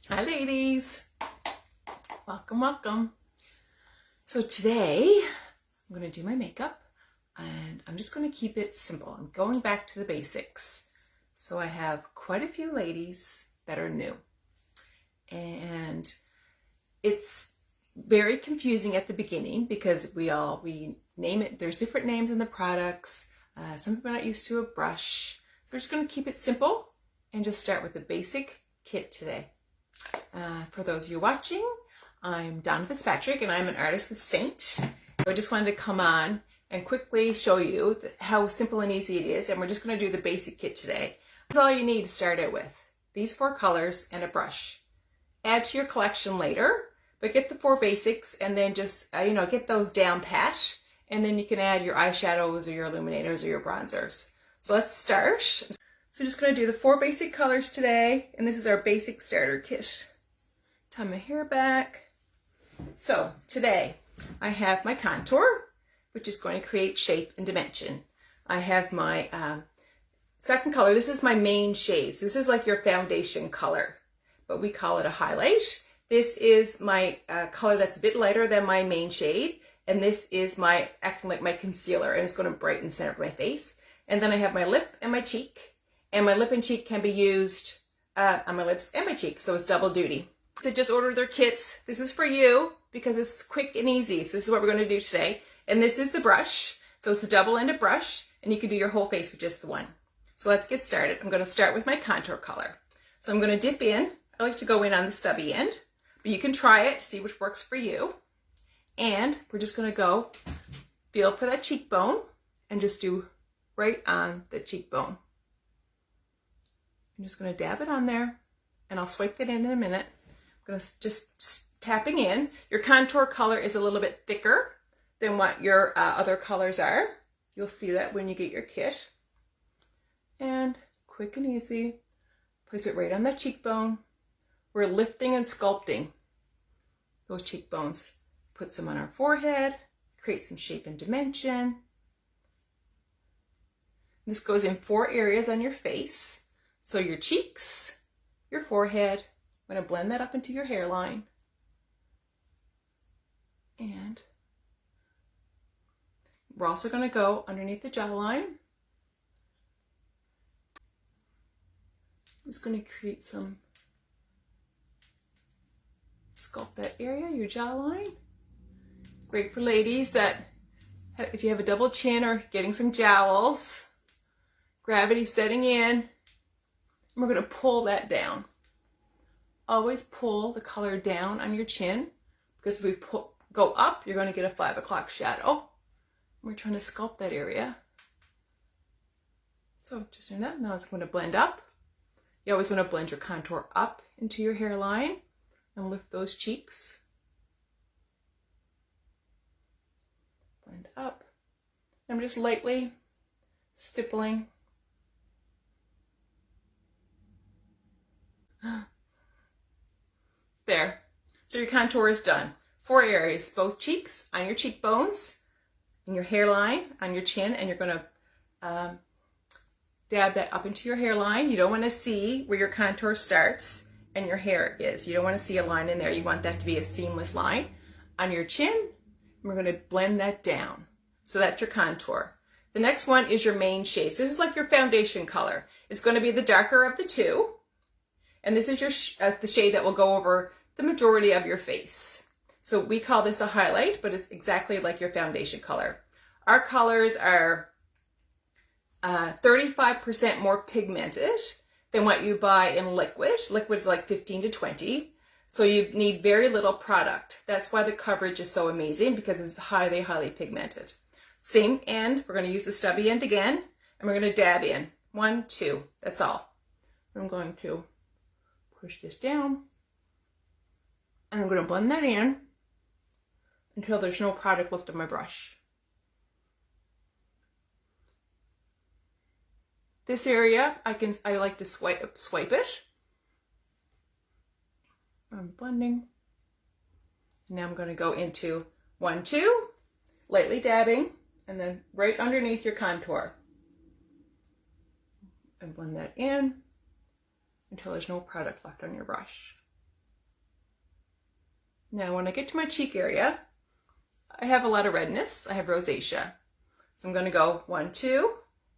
Hi ladies, welcome. So today I'm going to do my makeup and I'm just going to keep it simple. I'm going back to the basics. So I have quite a few ladies that are new and it's very confusing at the beginning because we name it, there's different names in the products. Some people are not used to a brush. We're just going to keep it simple and just start with the basic kit today. For those of you watching, I'm Donna Fitzpatrick and I'm an artist with SEINT. So I just wanted to come on and quickly show you how simple and easy it is, and we're just going to do the basic kit today. That's all you need to start out with. These 4 colors and a brush. Add to your collection later, but get the 4 basics and then just get those down pat, and then you can add your eyeshadows or your illuminators or your bronzers. So let's start. So I'm just going to do the 4 basic colors today, and this is our basic starter kit. Tie my hair back. So today I have my contour, which is going to create shape and dimension. I have my second color. This is my main shades. This is like your foundation color, but we call it a highlight. This is my color that's a bit lighter than my main shade, and this is my acting like my concealer, and it's going to brighten the center of my face. And then I have my lip and my cheek, and my lip and cheek can be used on my lips and my cheek, so it's double duty. So just order their kits. This is for you because it's quick and easy. So this is what we're going to do today. And this is the brush. So it's the double-ended brush, and you can do your whole face with just the one. So let's get started. I'm going to start with my contour color. So I'm going to dip in. I like to go in on the stubby end, but you can try it to see which works for you. And we're just going to go feel for that cheekbone and just do right on the cheekbone. I'm just going to dab it on there, and I'll swipe that in a minute. I'm going to just tapping in. Your contour color is a little bit thicker than what your other colors are. You'll see that when you get your kit. And quick and easy, place it right on that cheekbone. We're lifting and sculpting those cheekbones. Put some on our forehead, create some shape and dimension. This goes in 4 areas on your face. So your cheeks, your forehead. I'm going to blend that up into your hairline. And we're also going to go underneath the jawline. I'm just going to create some, sculpt that area, your jawline. Great for ladies that, if you have a double chin or getting some jowls, gravity setting in, and we're going to pull that down. Always pull the color down on your chin, because if we go up, you're going to get a 5 o'clock shadow. We're trying to sculpt that area. So just doing that. Now it's going to blend up. You always want to blend your contour up into your hairline and lift those cheeks. Blend up. I'm just lightly stippling. There. So your contour is done. 4 areas, both cheeks, on your cheekbones, in your hairline, on your chin, and you're going to dab that up into your hairline. You don't want to see where your contour starts and your hair is. You don't want to see a line in there. You want that to be a seamless line. On your chin, we're going to blend that down. So that's your contour. The next one is your main shades. This is like your foundation color. It's going to be the darker of the 2. And this is your the shade that will go over the majority of your face. So we call this a highlight, but it's exactly like your foundation color. Our colors are 35% more pigmented than what you buy in liquid. Liquid is like 15 to 20. So you need very little product. That's why the coverage is so amazing, because it's highly, highly pigmented. Same end, we're going to use the stubby end again, and we're going to dab in. 1, 2, that's all. I'm going to push this down, and I'm going to blend that in until there's no product left on my brush. This area, I like to swipe it. I'm blending. Now I'm going to go into 1, 2, lightly dabbing, and then right underneath your contour. And blend that in until there's no product left on your brush. Now when I get to my cheek area, I have a lot of redness. I have rosacea. So I'm going to go 1, 2,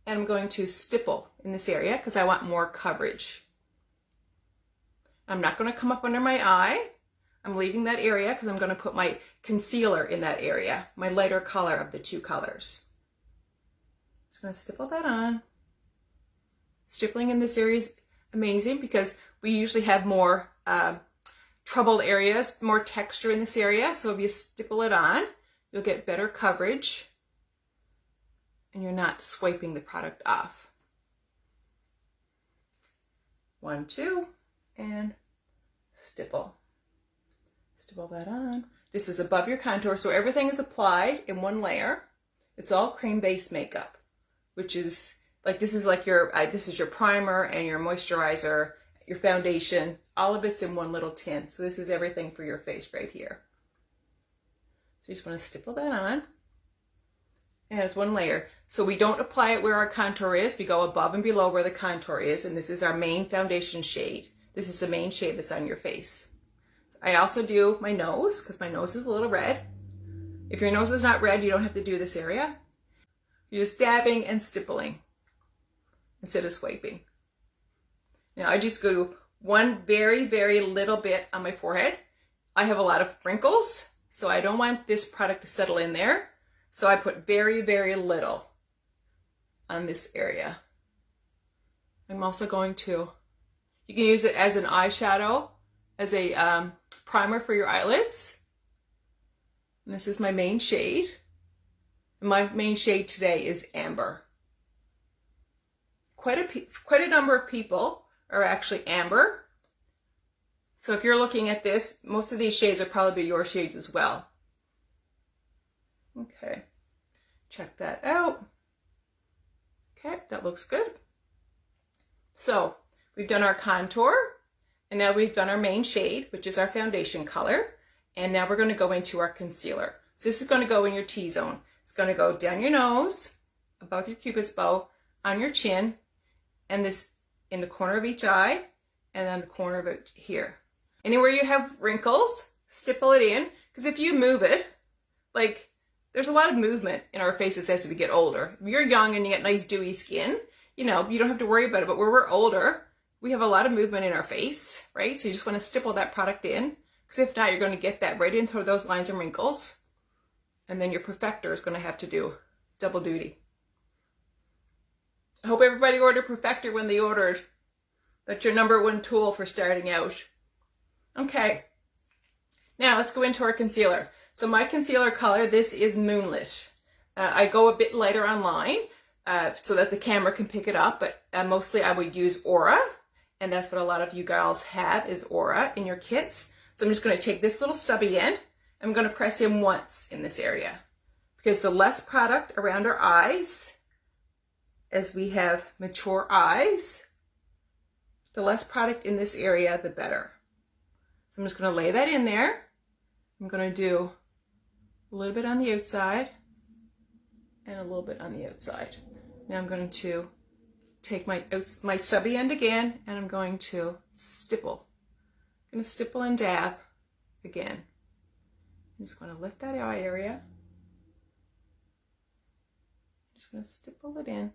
and I'm going to stipple in this area because I want more coverage. I'm not going to come up under my eye. I'm leaving that area because I'm going to put my concealer in that area, my lighter color of the two colors. Just going to stipple that on. Stippling in this area is amazing because we usually have more troubled areas, more texture in this area. So if you stipple it on, you'll get better coverage and you're not swiping the product off. 1, 2, and stipple. Stipple that on. This is above your contour, so everything is applied in one layer. It's all cream-based makeup, which is like, this is like your, this is your primer and your moisturizer, your foundation, all of it's in one little tin. So this is everything for your face right here. So you just want to stipple that on. And it's one layer. So we don't apply it where our contour is. We go above and below where the contour is. And this is our main foundation shade. This is the main shade that's on your face. I also do my nose because my nose is a little red. If your nose is not red, you don't have to do this area. You're just dabbing and stippling instead of swiping. Now I just go one very, very little bit on my forehead. I have a lot of wrinkles, so I don't want this product to settle in there. So I put very, very little on this area. I'm also going to, you can use it as an eyeshadow, as a primer for your eyelids. And this is my main shade. And my main shade today is amber. Quite a number of people are actually amber. So if you're looking at this, most of these shades are probably your shades as well. Okay, check that out. Okay, that looks good. So we've done our contour, and now we've done our main shade, which is our foundation color. And now we're going to go into our concealer. So this is going to go in your T-zone. It's going to go down your nose, above your cupid's bow, on your chin, and this in the corner of each eye, and then the corner of it here. Anywhere you have wrinkles, stipple it in, because if you move it, like, there's a lot of movement in our faces as we get older. If you're young and you get nice dewy skin, you know, you don't have to worry about it, but when we're older, we have a lot of movement in our face, right? So you just want to stipple that product in, because if not, you're going to get that right into those lines and wrinkles, and then your perfector is going to have to do double duty. I hope everybody ordered perfector when they ordered. That's your #1 tool for starting out. Okay, now let's go into our concealer. So my concealer color, this is Moonlit. I go a bit lighter online so that the camera can pick it up, but mostly I would use Aura, and that's what a lot of you girls have, is Aura in your kits. So I'm just going to take this little stubby end. I'm going to press in once in this area, because the less product around our eyes, as we have mature eyes, the less product in this area, the better. So I'm just going to lay that in there. I'm going to do a little bit on the outside and a little bit on the outside. Now I'm going to take my stubby end again, and I'm going to stipple. I'm going to stipple and dab again. I'm just going to lift that eye area. I'm just going to stipple it in.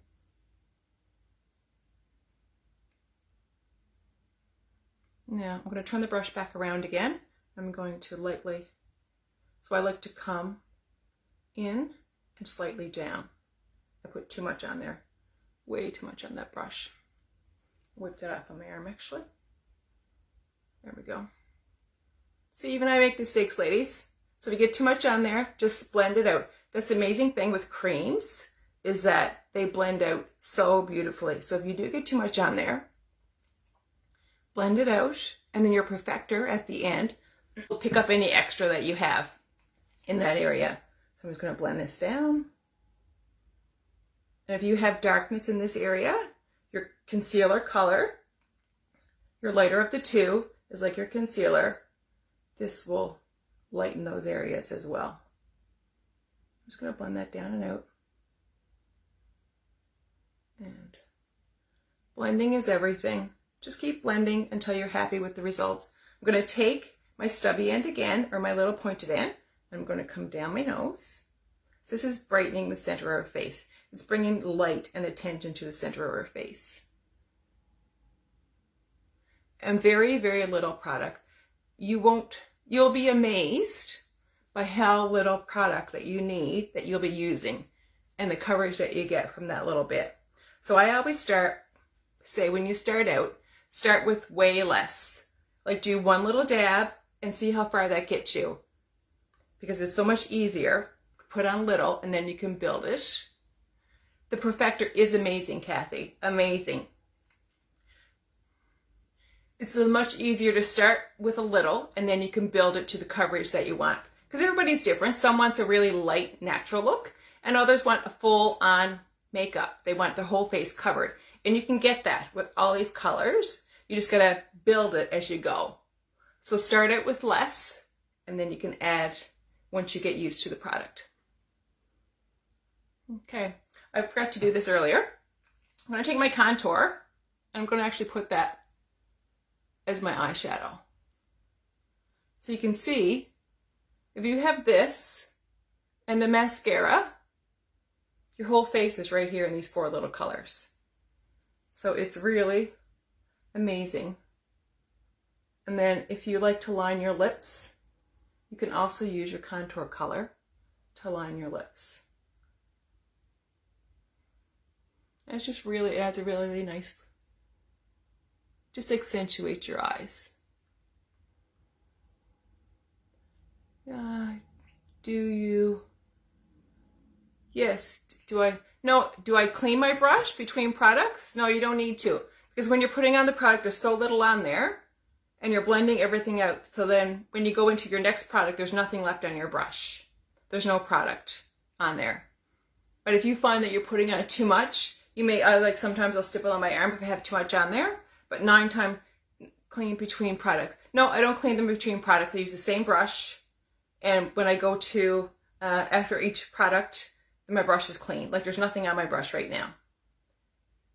Now I'm going to turn the brush back around again. I'm going to lightly, so I like to come in and slightly down. I put too much on there, way too much on that brush. Whip that off on my arm actually. There we go. See, even I make mistakes, ladies. So if you get too much on there, just blend it out. That's the amazing thing with creams, is that they blend out so beautifully. So if you do get too much on there, blend it out, and then your perfector at the end will pick up any extra that you have in that area. So I'm just going to blend this down. And if you have darkness in this area, your concealer color, your lighter of the two is like your concealer. This will lighten those areas as well. I'm just going to blend that down and out. And blending is everything. Just keep blending until you're happy with the results. I'm going to take my stubby end again, or my little pointed end. I'm going to come down my nose. So this is brightening the center of our face. It's bringing light and attention to the center of our face. And very, very little product. You'll be amazed by how little product that you need, that you'll be using, and the coverage that you get from that little bit. So I always say when you start out, start with way less. Like do one little dab and see how far that gets you. Because it's so much easier to put on little and then you can build it. The Perfector is amazing, Kathy. Amazing. It's much easier to start with a little and then you can build it to the coverage that you want. Because everybody's different. Some wants a really light, natural look, and others want a full-on makeup. They want their whole face covered. And you can get that with all these colors. You just gotta build it as you go. So start out with less, and then you can add once you get used to the product. Okay, I forgot to do this earlier. I'm gonna take my contour, and I'm gonna actually put that as my eyeshadow. So you can see, if you have this and the mascara, your whole face is right here in these 4 little colors. So it's really amazing. And then if you like to line your lips, you can also use your contour color to line your lips. And it's just really, it adds a really, really nice, just accentuates your eyes. Do you? Yes. Do I clean my brush between products? No, you don't need to. Because when you're putting on the product, there's so little on there and you're blending everything out. So then when you go into your next product, there's nothing left on your brush. There's no product on there. But if you find that you're putting on too much, you may, sometimes I'll stipple on my arm if I have too much on there, but 9 times clean between products. No, I don't clean them between products. I use the same brush. And when I go to, after each product, my brush is clean. Like there's nothing on my brush right now.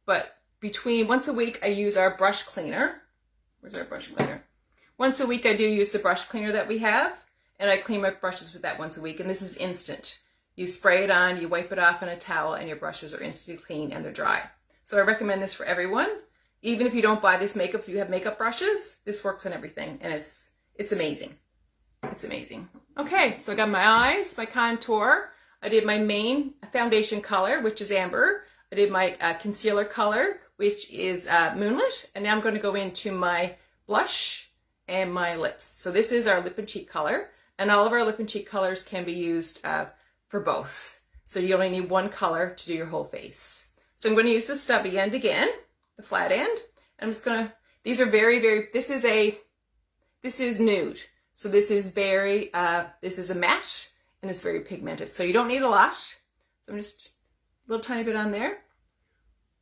But once a week, I use our brush cleaner. Where's our brush cleaner? Once a week, I do use the brush cleaner that we have, and I clean my brushes with that once a week. And this is instant. You spray it on, you wipe it off in a towel, and your brushes are instantly clean and they're dry. So I recommend this for everyone. Even if you don't buy this makeup, if you have makeup brushes, this works on everything, and it's amazing. It's amazing. Okay, so I got my eyes, my contour. I did my main foundation color, which is amber. I did my concealer color, which is Moonlit. And now I'm going to go into my blush and my lips. So this is our lip and cheek color. And all of our lip and cheek colors can be used for both. So you only need one color to do your whole face. So I'm going to use the stubby end again, the flat end. I'm just going to, these are very, very, this is nude. So this is very, this is a matte and it's very pigmented. So you don't need a lot. So I'm just a little tiny bit on there.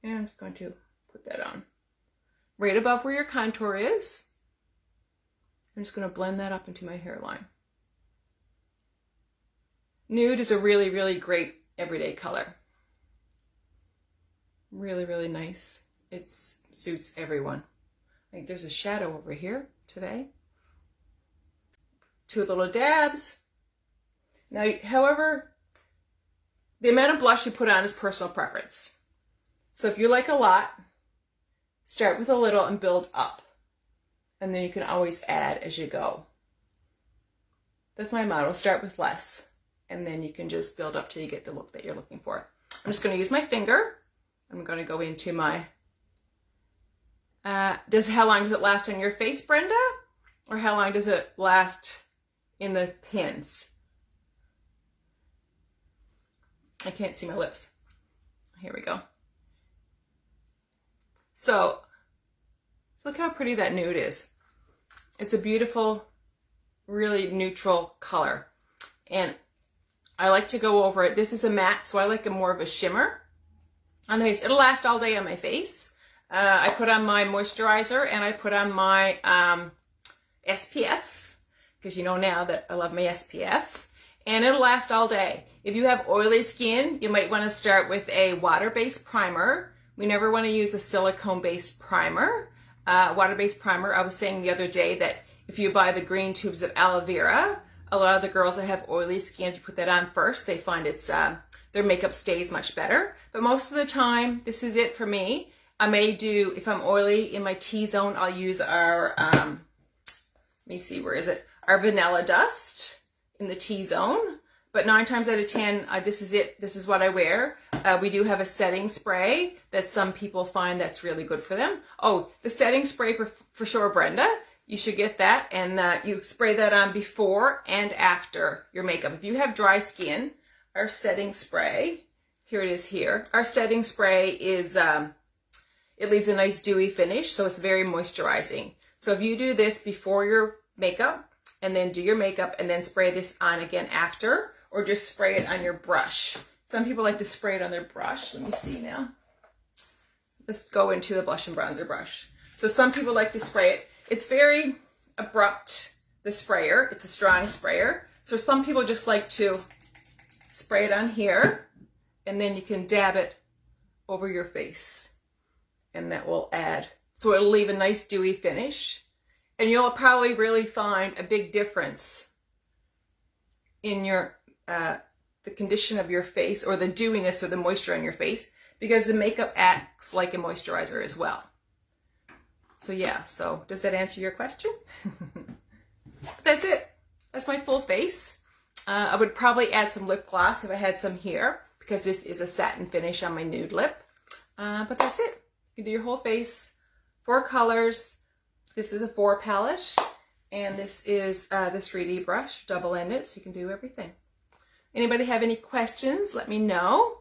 And I'm just going to put that on. Right above where your contour is. I'm just going to blend that up into my hairline. Nude is a really, really great everyday color. Really, really nice. It suits everyone. I think there's a shadow over here today. 2 little dabs. Now, however, the amount of blush you put on is personal preference. So if you like a lot, start with a little and build up. And then you can always add as you go. That's my motto, start with less. And then you can just build up till you get the look that you're looking for. I'm just going to use my finger. I'm going to go into my, how long does it last on your face, Brenda? Or how long does it last in the pins? I can't see my lips. Here we go. So look how pretty that nude is. It's a beautiful, really neutral color. And I like to go over it. This is a matte, so I like more of a shimmer on the face. It'll last all day on my face. I put on my moisturizer and I put on my SPF, because you know now that I love my SPF, and it'll last all day. If you have oily skin, you might want to start with a water-based primer. We never want to use a silicone-based primer. Water-based primer, I was saying the other day that if you buy the green tubes of aloe vera, a lot of the girls that have oily skin, if you put that on first, they find it's their makeup stays much better. But most of the time, this is it for me. I may do, if I'm oily in my T-zone, I'll use our, let me see, where is it? Our vanilla dust in the T-zone. But 9 times out of 10, this is it. This is what I wear. We do have a setting spray that some people find that's really good for them. Oh, the setting spray for sure, Brenda. You should get that, and you spray that on before and after your makeup. If you have dry skin, our setting spray, here it is here. Our setting spray is, it leaves a nice dewy finish, so it's very moisturizing. So if you do this before your makeup, and then do your makeup, and then spray this on again after, or just spray it on your brush. Some people like to spray it on their brush. Let me see now. Let's go into the blush and bronzer brush. So some people like to spray it. It's very abrupt, the sprayer. It's a strong sprayer. So some people just like to spray it on here, and then you can dab it over your face. And that will add, so it'll leave a nice dewy finish. And you'll probably really find a big difference in your, the condition of your face, or the dewiness or the moisture on your face, because the makeup acts like a moisturizer as well. So yeah, so does that answer your question? That's it. That's my full face. I would probably add some lip gloss if I had some here, because this is a satin finish on my nude lip. But that's it. You can do your whole face, 4 colors. This is a 4 palette, and this is the 3D brush, double-ended, so you can do everything. Anybody have any questions? Let me know.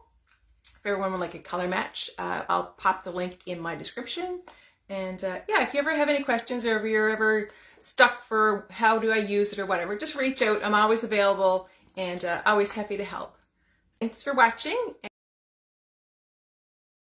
If everyone would like a color match, I'll pop the link in my description. And yeah, if you ever have any questions, or if you're ever stuck for how do I use it or whatever, just reach out. I'm always available, and always happy to help. Thanks for watching.